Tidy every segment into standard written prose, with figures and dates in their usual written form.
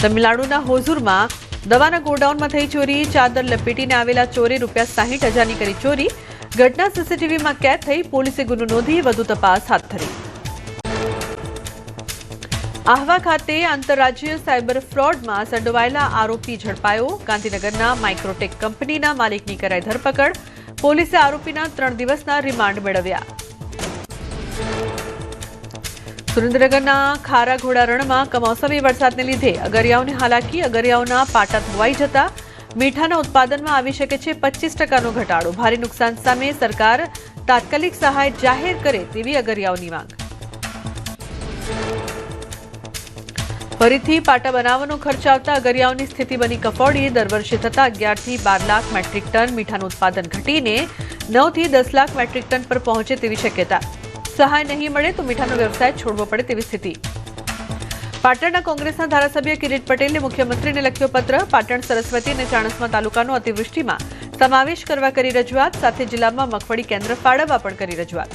તમિલનાડુના હોઝુરમાં દવાના ગોડાઉનમાં થઈ ચોરી. ચાદર લપેટીને આવેલા ચોરે ₹60,000ની કરી ચોરી. ઘટના સીસીટીવીમાં કેદ થઈ. પોલીસે ગુનો નોંધી વધુ તપાસ હાથ ધરી. આહવા ખાતે આંતરરાજ્ય સાયબર ફ્રોડમાં સંડોવાયેલા આરોપી ઝડપાયો. ગાંધીનગરના માઇક્રોટેક કંપનીના માલિકની કરાઈ ધરપકડ. પોલીસે આરોપીના 3 દિવસના રિમાન્ડ મેળવ્યા. સુરેન્દ્રનગરના ખારા ઘોડા રણમાં કમોસમી વરસાદને લીધે અગરિયાઓને હાલાકી. અગરિયાઓના પાટા ધોવાઈ જતા મીઠાના ઉત્પાદનમાં આવી શકે છે 25% ઘટાડો. ભારે નુકસાન સામે સરકાર તાત્કાલિક સહાય જાહેર કરે તેવી અગરિયાઓની માંગ. ફરીથી પાટા બનાવવાનો ખર્ચ આવતા અગરિયાઓની સ્થિતિ બની કફોડી. દર વર્ષે થતા 11 થી 12 લાખ મેટ્રિક ટન મીઠાનું ઉત્પાદન ઘટીને 9 થી 10 લાખ મેટ્રિક ટન પર પહોંચે તેવી શક્યતા. સહાય નહીં મળે તો મીઠાનો વ્યવસાય છોડવો પડે તેવી સ્થિતિ. પાટણના કોંગ્રેસના ધારાસભ્ય કિરીટ પટેલે મુખ્યમંત્રીને લખ્યો પત્ર. પાટણ, સરસ્વતી અને ચાણસ્મા તાલુકાનો અતિવૃષ્ટિમાં સમાવેશ કરવા કરી રજૂઆત. સાથે જિલ્લામાં મગફળી કેન્દ્ર ફાળવવા પણ કરી રજૂઆત.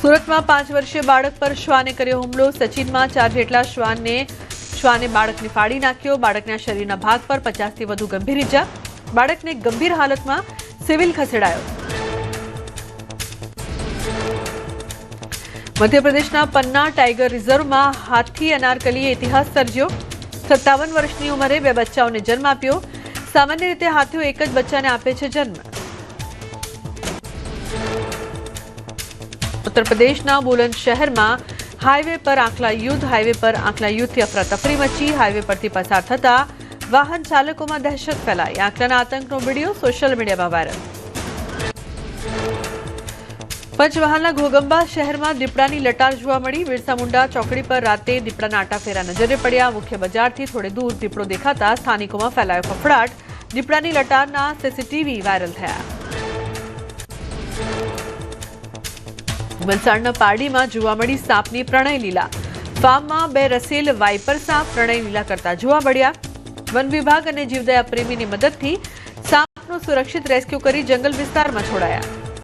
સુરતમાં 5 વર્ષીય બાળક પર શ્વાને કર્યો હુમલો. સચિનમાં 4 જેટલા શ્વાને બાળકને ફાડી નાખ્યો. બાળકના શરીરના ભાગ પર 50 થી વધુ ગંભીર ઇજા. બાળકને ગંભીર હાલતમાં સિવિલ ખસેડાયો. મધ્યપ્રદેશના પન્ના ટાઈગર રિઝર્વમાં હાથી અનારકલીએ ઇતિહાસ સર્જ્યો. 57 વર્ષની ઉંમરે 2 બચ્ચાઓને જન્મ આપ્યો. સામાન્ય રીતે હાથીઓ એક જ બચ્ચાને આપે છે જન્મ. ઉત્તર પ્રદેશના બુલંદ શહેરમાં હાઈવે પર આંખલા યુદ્ધ. હાઈવે પર આંખલા યુદ્ધથી અફરાતફરી મચી. હાઈવે પરથી પસાર થતા વાહન ચાલકોમાં દહેશત ફેલાઈ. આંખલાના આતંકનો વિડીયો સોશિયલ મીડિયામાં વાયરલ. પંચમહાલના ઘોગંબા શહેરમાં દીપડાની લટાર જોવા મળી. બિરસા મુંડા ચોકડી પર રાતે દીપડાના આટાફેરા નજરે પડ્યા. મુખ્ય બજારથી થોડે દૂર દીપડો દેખાતા સ્થાનિકોમાં ફેલાયો ફફડાટ. દીપડાની લટારના સીસીટીવી વાયરલ થયા. વલસાડના પારડીમાં જોવા મળી સાપની પ્રણય લીલા. ફાર્મમાં 2 રસેલ વાઇપર સાપ પ્રણય લીલા કરતા જોવા મળ્યા. વન વિભાગ અને જીવદયા પ્રેમીની મદદથી સાપનું સુરક્ષિત રેસ્ક્યુ કરી જંગલ વિસ્તારમાં છોડાયા.